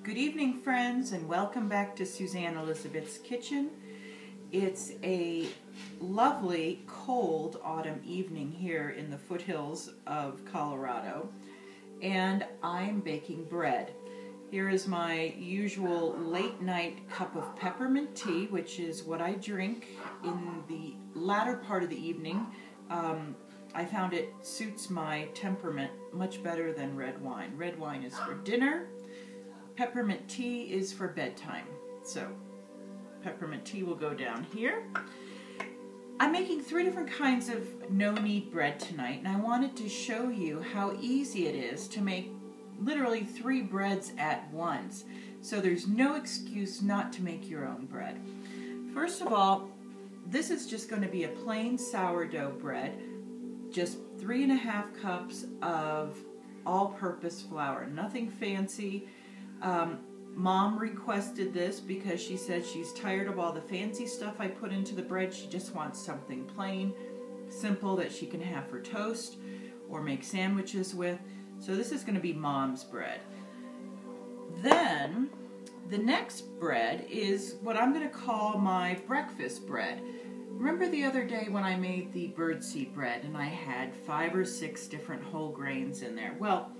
Good evening, friends, and welcome back to Suzanne Elizabeth's Kitchen. It's a lovely, cold autumn evening here in the foothills of Colorado, and I'm baking bread. Here is my usual late-night cup of peppermint tea, which is what I drink in the latter part of the evening. I found it suits my temperament much better than red wine. Red wine is for dinner. Peppermint tea is for bedtime. So peppermint tea will go down here. I'm making 3 different kinds of no-knead bread tonight, and I wanted to show you how easy it is to make literally 3 breads at once. So there's no excuse not to make your own bread. First of all, this is just going to be a plain sourdough bread, just 3½ cups of all-purpose flour, nothing fancy. Mom requested this because she said she's tired of all the fancy stuff I put into the bread. She just wants something plain, simple that she can have for toast or make sandwiches with. So this is going to be Mom's bread. Then the next bread is what I'm going to call my breakfast bread. Remember the other day when I made the birdseed bread and I had 5 or 6 different whole grains in there? Well,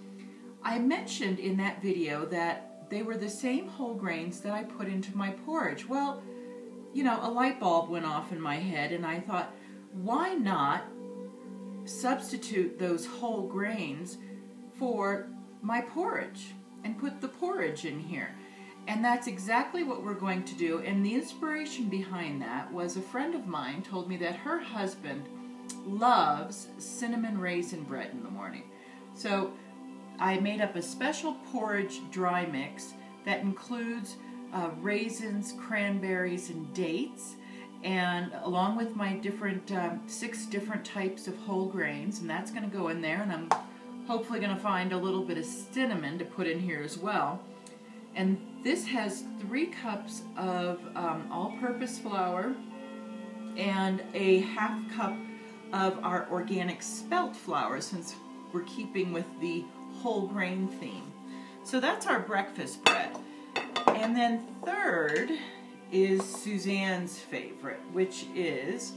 I mentioned in that video that they were the same whole grains that I put into my porridge. Well, you know, a light bulb went off in my head and I thought, why not substitute those whole grains for my porridge and put the porridge in here? And that's exactly what we're going to do. And the inspiration behind that was a friend of mine told me that her husband loves cinnamon raisin bread in the morning. So I made up a special porridge dry mix that includes raisins, cranberries, and dates, and along with my different 6 different types of whole grains, and that's going to go in there, and I'm hopefully going to find a little bit of cinnamon to put in here as well. And this has 3 cups of all-purpose flour and a ½ cup of our organic spelt flour, since we're keeping with the whole grain theme. So that's our breakfast bread. And then third is Suzanne's favorite, which is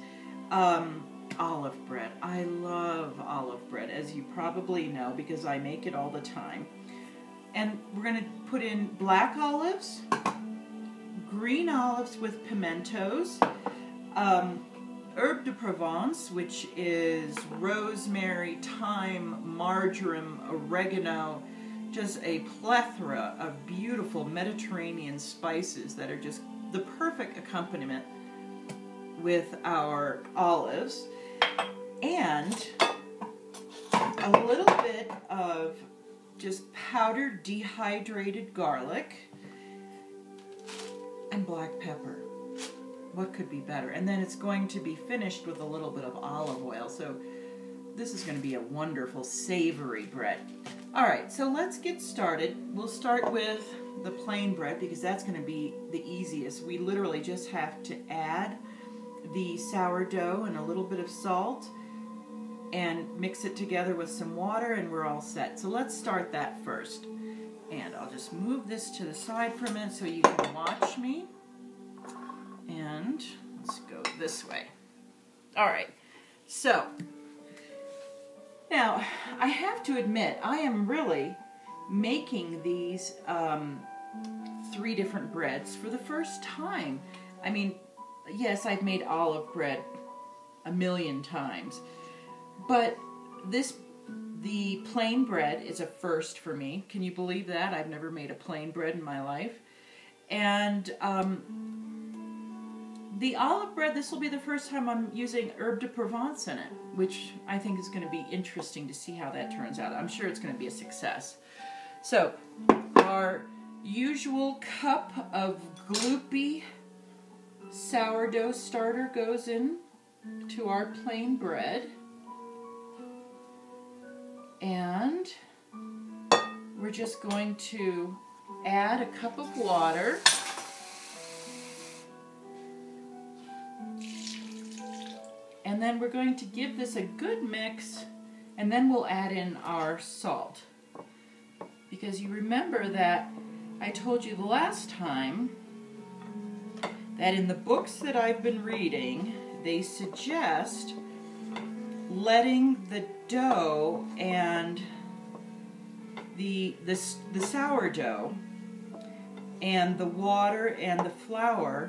olive bread. I love olive bread, as you probably know, because I make it all the time. And we're going to put in black olives, green olives with pimentos, herb de Provence, which is rosemary, thyme, marjoram, oregano, just a plethora of beautiful Mediterranean spices that are just the perfect accompaniment with our olives, and a little bit of just powdered dehydrated garlic and black pepper. What could be better? And then it's going to be finished with a little bit of olive oil. So this is going to be a wonderful savory bread. All right, so let's get started. We'll start with the plain bread because that's going to be the easiest. We literally just have to add the sourdough and a little bit of salt and mix it together with some water, and we're all set. So let's start that first. And I'll just move this to the side for a minute so you can watch me. And let's go this way. All right, so now I have to admit I am really making these 3 different breads for the first time. I mean, yes, I've made olive bread a million times, but the plain bread is a first for me. Can you believe that? I've never made a plain bread in my life. And the olive bread, this will be the first time I'm using herb de Provence in it, which I think is going to be interesting to see how that turns out. I'm sure it's going to be a success. So, our usual cup of gloopy sourdough starter goes in to our plain bread. And we're just going to add a cup of water. And then we're going to give this a good mix, and then we'll add in our salt. Because you remember that I told you the last time that in the books that I've been reading, they suggest letting the dough and the sourdough and the water and the flour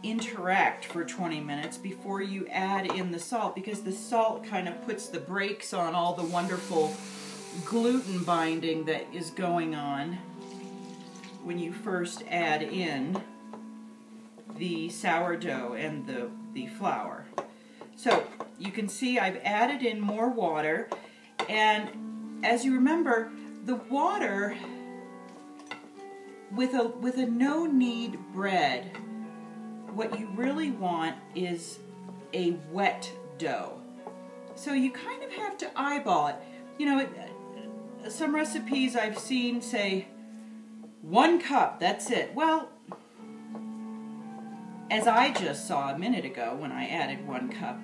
interact for 20 minutes before you add in the salt, because the salt kind of puts the brakes on all the wonderful gluten binding that is going on when you first add in the sourdough and the flour. So you can see I've added in more water, and as you remember, the water with a no-knead bread, what you really want is a wet dough. So you kind of have to eyeball it. You know, some recipes I've seen say 1 cup, that's it. Well, as I just saw a minute ago when I added 1 cup,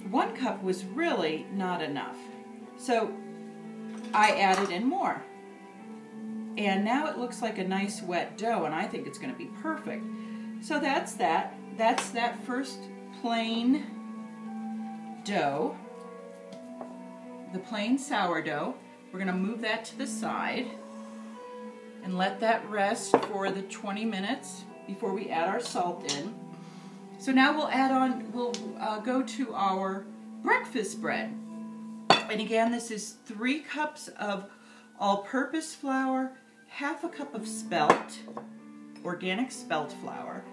1 cup was really not enough. So I added in more. And now it looks like a nice wet dough, and I think it's going to be perfect. So that's that. That's that first plain dough, the plain sourdough. We're going to move that to the side and let that rest for the 20 minutes before we add our salt in. So now we'll go to our breakfast bread. And again, this is 3 cups of all-purpose flour, 1/2 cup of spelt, organic spelt flour,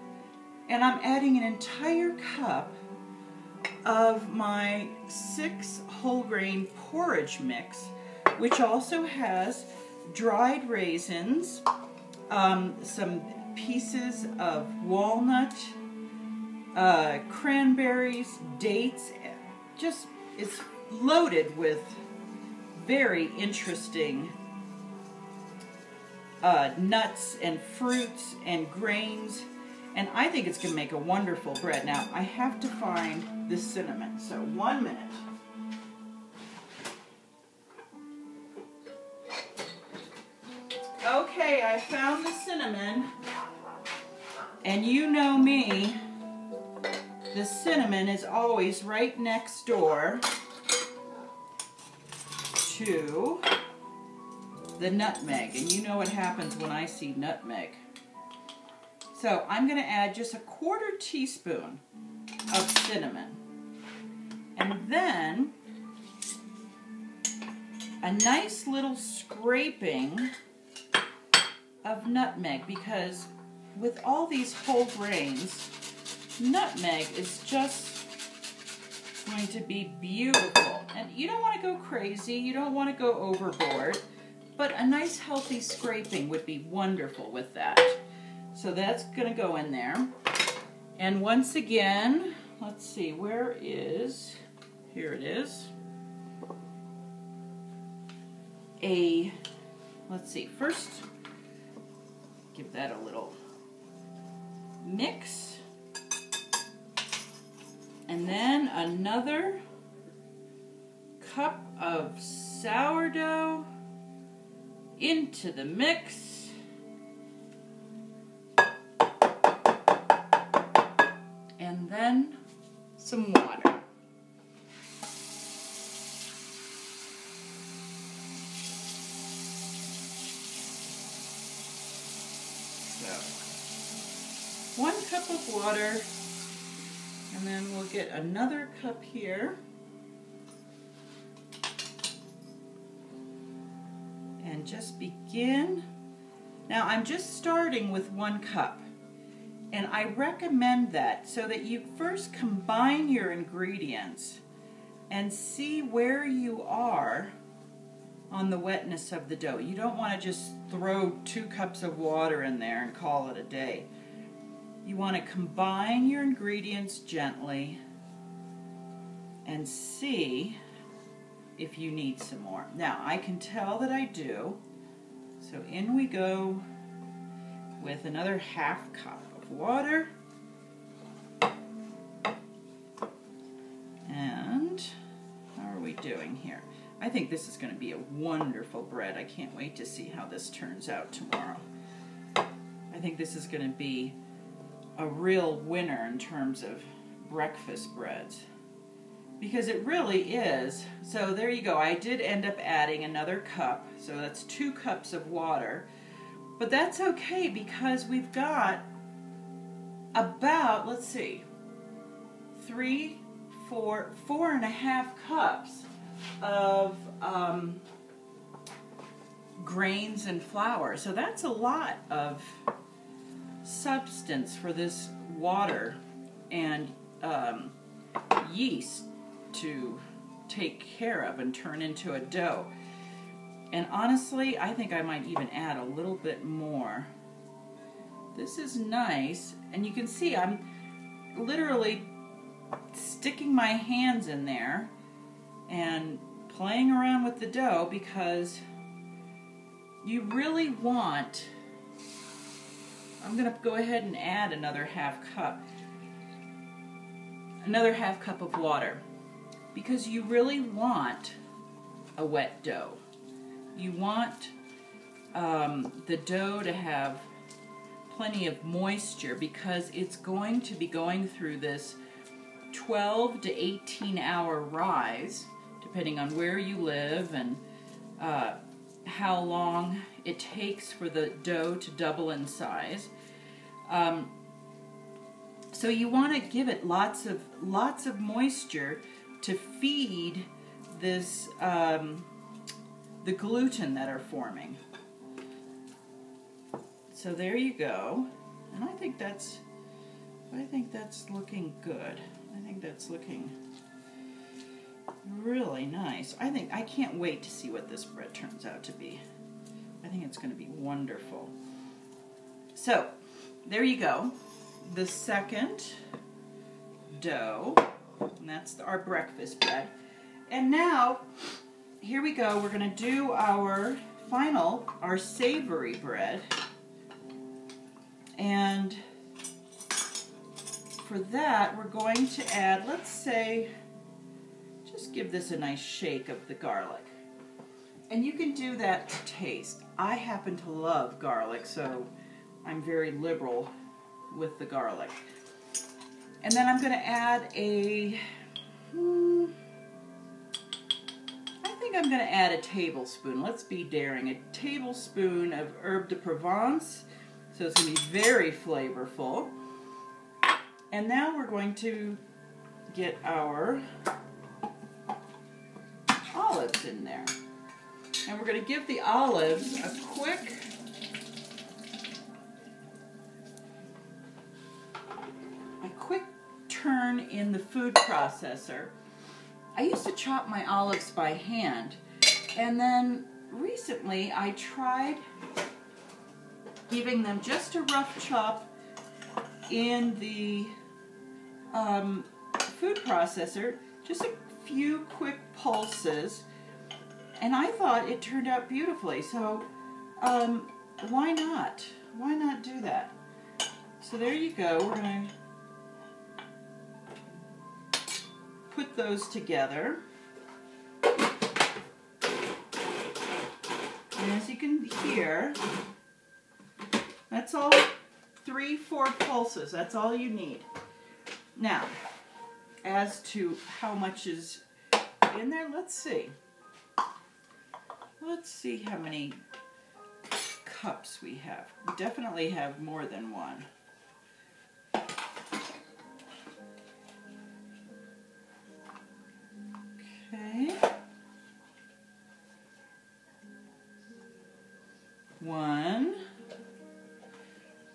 and I'm adding an entire cup of my 6 whole grain porridge mix, which also has dried raisins, some pieces of walnut, cranberries, dates. Just, it's loaded with very interesting nuts and fruits and grains, and I think it's going to make a wonderful bread. Now, I have to find the cinnamon, so 1 minute. Okay, I found the cinnamon, and you know me, the cinnamon is always right next door to the nutmeg, and you know what happens when I see nutmeg. So I'm going to add just 1/4 teaspoon of cinnamon, and then a nice little scraping of nutmeg, because with all these whole grains, nutmeg is just going to be beautiful. And you don't want to go crazy, you don't want to go overboard, but a nice healthy scraping would be wonderful with that. So that's going to go in there. And once again, let's see, here it is. Let's see, first give that a little mix. And then another cup of sourdough into the mix. And then some water. So, 1 cup of water. And then we'll get another cup here. And just begin. Now I'm just starting with 1 cup. And I recommend that so that you first combine your ingredients and see where you are on the wetness of the dough. You don't want to just throw 2 cups of water in there and call it a day. You want to combine your ingredients gently and see if you need some more. Now, I can tell that I do, so in we go with another 1/2 cup of water. And how are we doing here? I think this is going to be a wonderful bread. I can't wait to see how this turns out tomorrow. I think this is going to be a real winner in terms of breakfast breads, because it really is. So there you go. I did end up adding another cup, so that's 2 cups of water, but that's okay because we've got about, let's see, 4.5 cups of grains and flour. So that's a lot of substance for this water and yeast to take care of and turn into a dough. And honestly, I think I might even add a little bit more. This is nice, and you can see I'm literally sticking my hands in there and playing around with the dough, because you really want, I'm going to go ahead and add another half cup of water, because you really want a wet dough. You want the dough to have plenty of moisture, because it's going to be going through this 12 to 18 hour rise, depending on where you live and how long it takes for the dough to double in size. So you want to give it lots of moisture to feed this the gluten that are forming. So there you go, and I think that's looking good. I think that's looking really nice. I can't wait to see what this bread turns out to be. I think it's going to be wonderful. So there you go, the second dough, and that's our breakfast bread. And now here we go. We're going to do our savory bread. And for that, we're going to add, let's say, just give this a nice shake of the garlic. And you can do that to taste. I happen to love garlic, so I'm very liberal with the garlic. And then I'm going to add I think I'm going to add a tablespoon. Let's be daring. A tablespoon of herb de Provence. So it's going to be very flavorful. And now we're going to get our olives in there. And we're going to give the olives a quick turn in the food processor. I used to chop my olives by hand, and then recently I tried giving them just a rough chop in the food processor, just a few quick pulses, and I thought it turned out beautifully. So why not? Why not do that? So there you go. We're going to put those together. And as you can hear, that's all, 3-4 pulses. That's all you need. Now, as to how much is in there, let's see. Let's see how many cups we have. We definitely have more than one. Okay. 1.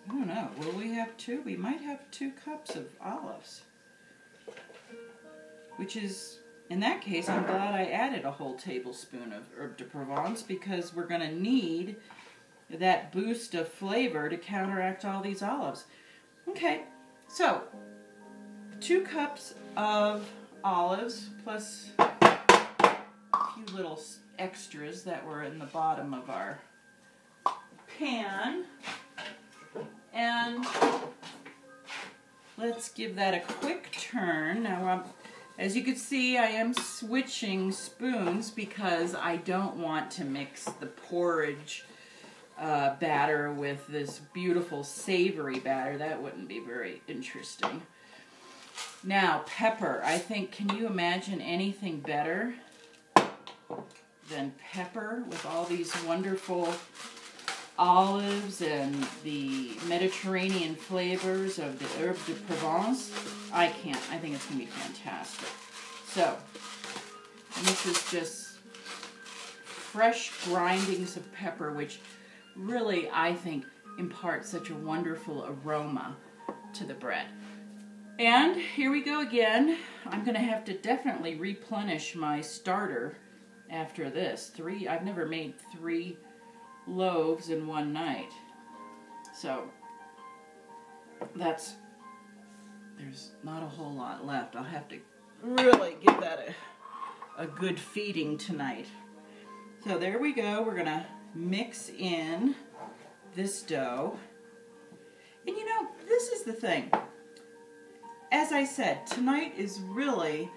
I don't know. Will we have 2? We might have 2 cups of olives. Which is, in that case, I'm glad I added a whole tablespoon of herb de Provence, because we're going to need that boost of flavor to counteract all these olives. Okay, so 2 cups of olives plus a few little extras that were in the bottom of our pan. And let's give that a quick turn. Now As you can see, I am switching spoons because I don't want to mix the porridge batter with this beautiful savory batter. That wouldn't be very interesting. Now, pepper. I think, can you imagine anything better than pepper with all these wonderful olives and the Mediterranean flavors of the herbe de Provence? I can't. I think it's going to be fantastic. So, this is just fresh grindings of pepper, which really, I think, imparts such a wonderful aroma to the bread. And here we go again. I'm going to have to definitely replenish my starter after this. I've never made 3 loaves in one night. So there's not a whole lot left. I'll have to really give that a good feeding tonight. So there we go. We're going to mix in this dough. And you know, this is the thing. As I said, tonight is really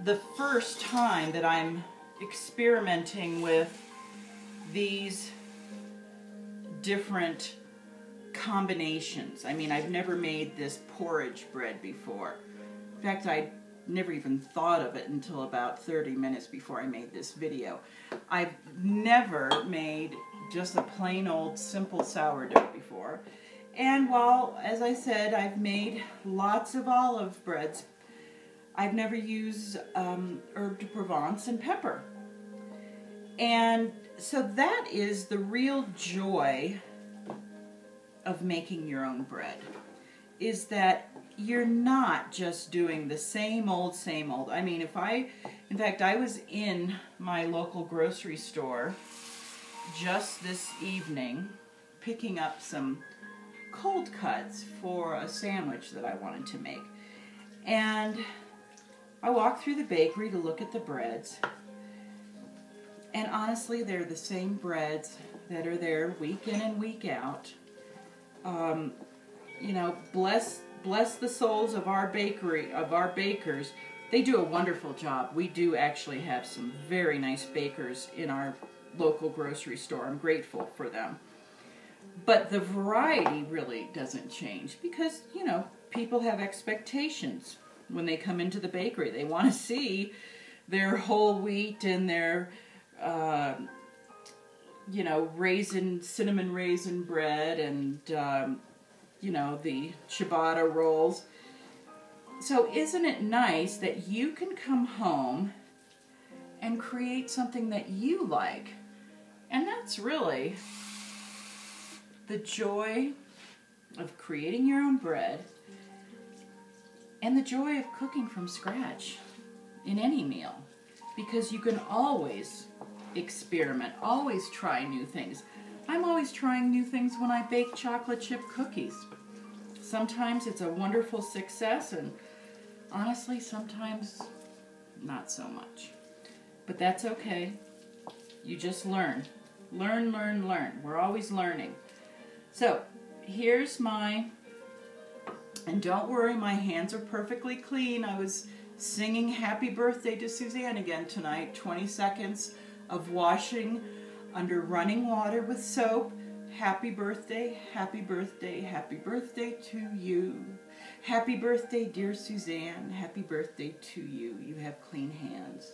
the first time that I'm experimenting with these different combinations. I mean, I've never made this porridge bread before. In fact, I never even thought of it until about 30 minutes before I made this video. I've never made just a plain old simple sourdough before. And while, as I said, I've made lots of olive breads, I've never used herbe de Provence and pepper. And so that is the real joy of making your own bread, is that you're not just doing the same old, same old. I mean, in fact, I was in my local grocery store just this evening picking up some cold cuts for a sandwich that I wanted to make. And I walked through the bakery to look at the breads. And honestly, they're the same breads that are there week in and week out. You know, bless the souls of our bakery, of our bakers. They do a wonderful job. We do actually have some very nice bakers in our local grocery store. I'm grateful for them. But the variety really doesn't change because, you know, people have expectations when they come into the bakery. They want to see their whole wheat and their, you know, cinnamon raisin bread and, you know, the ciabatta rolls. So isn't it nice that you can come home and create something that you like? And that's really the joy of creating your own bread and the joy of cooking from scratch in any meal, because you can always experiment, always try new things. I'm always trying new things when I bake chocolate chip cookies. Sometimes it's a wonderful success, and honestly, sometimes not so much. But that's okay. You just learn. Learn, learn, learn. We're always learning. So, here's and don't worry, my hands are perfectly clean. I was singing Happy Birthday to Suzanne again tonight. 20 seconds of washing under running water with soap. Happy birthday, happy birthday, happy birthday to you. Happy birthday, dear Suzanne. Happy birthday to you. You have clean hands.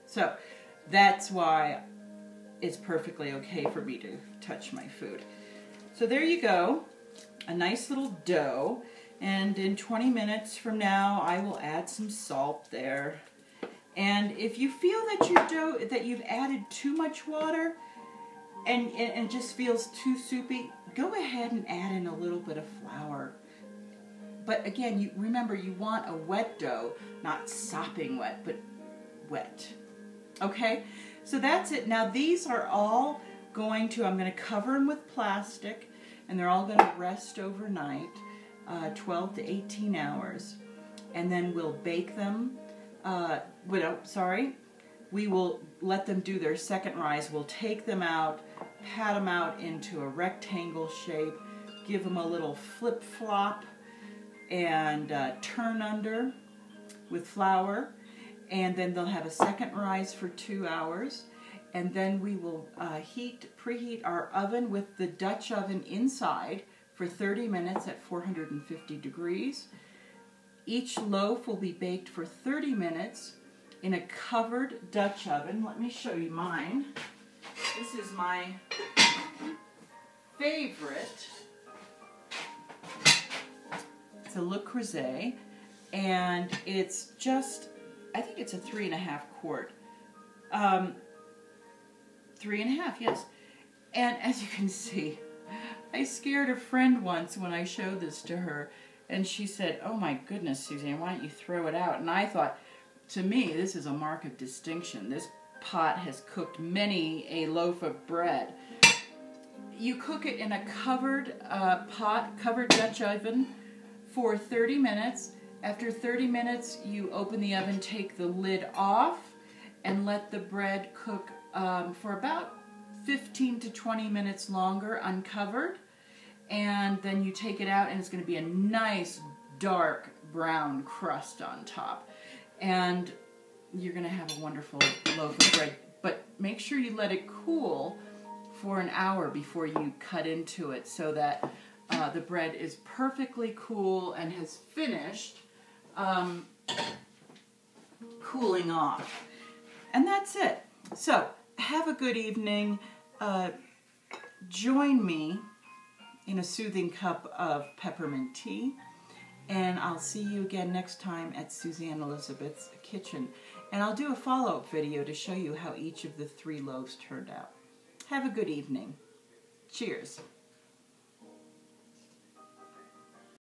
So, that's why it's perfectly okay for me to touch my food. So there you go, a nice little dough, and in 20 minutes from now I will add some salt there. And if you feel that your dough, that you've added too much water and it just feels too soupy, go ahead and add in a little bit of flour. But again, remember, you want a wet dough, not sopping wet, but wet. Okay, so that's it. Now these are all I'm going to cover them with plastic, and they're all going to rest overnight, 12 to 18 hours. And then we'll bake them, we will let them do their second rise. We'll take them out, pat them out into a rectangle shape, give them a little flip-flop, and turn under with flour. and then they'll have a second rise for 2 hours. And then we will preheat our oven with the Dutch oven inside for 30 minutes at 450 degrees. Each loaf will be baked for 30 minutes in a covered Dutch oven. Let me show you mine. This is my favorite. It's a Le Creuset, and it's just, I think it's a 3.5 quart. 3.5, yes. And as you can see, I scared a friend once when I showed this to her, and she said, "Oh my goodness, Suzanne, why don't you throw it out?" And I thought, to me, this is a mark of distinction. This pot has cooked many a loaf of bread. You cook it in a covered pot, covered Dutch oven for 30 minutes. After 30 minutes, you open the oven, take the lid off, and let the bread cook for about 15 to 20 minutes longer uncovered. And then you take it out, and it's going to be a nice dark brown crust on top. And you're going to have a wonderful loaf of bread. But make sure you let it cool for an hour before you cut into it, so that the bread is perfectly cool and has finished cooling off. And that's it. So have a good evening. Join me in a soothing cup of peppermint tea, and I'll see you again next time at Suzanne Elizabeth's kitchen. And I'll do a follow-up video to show you how each of the 3 loaves turned out. Have a good evening. Cheers.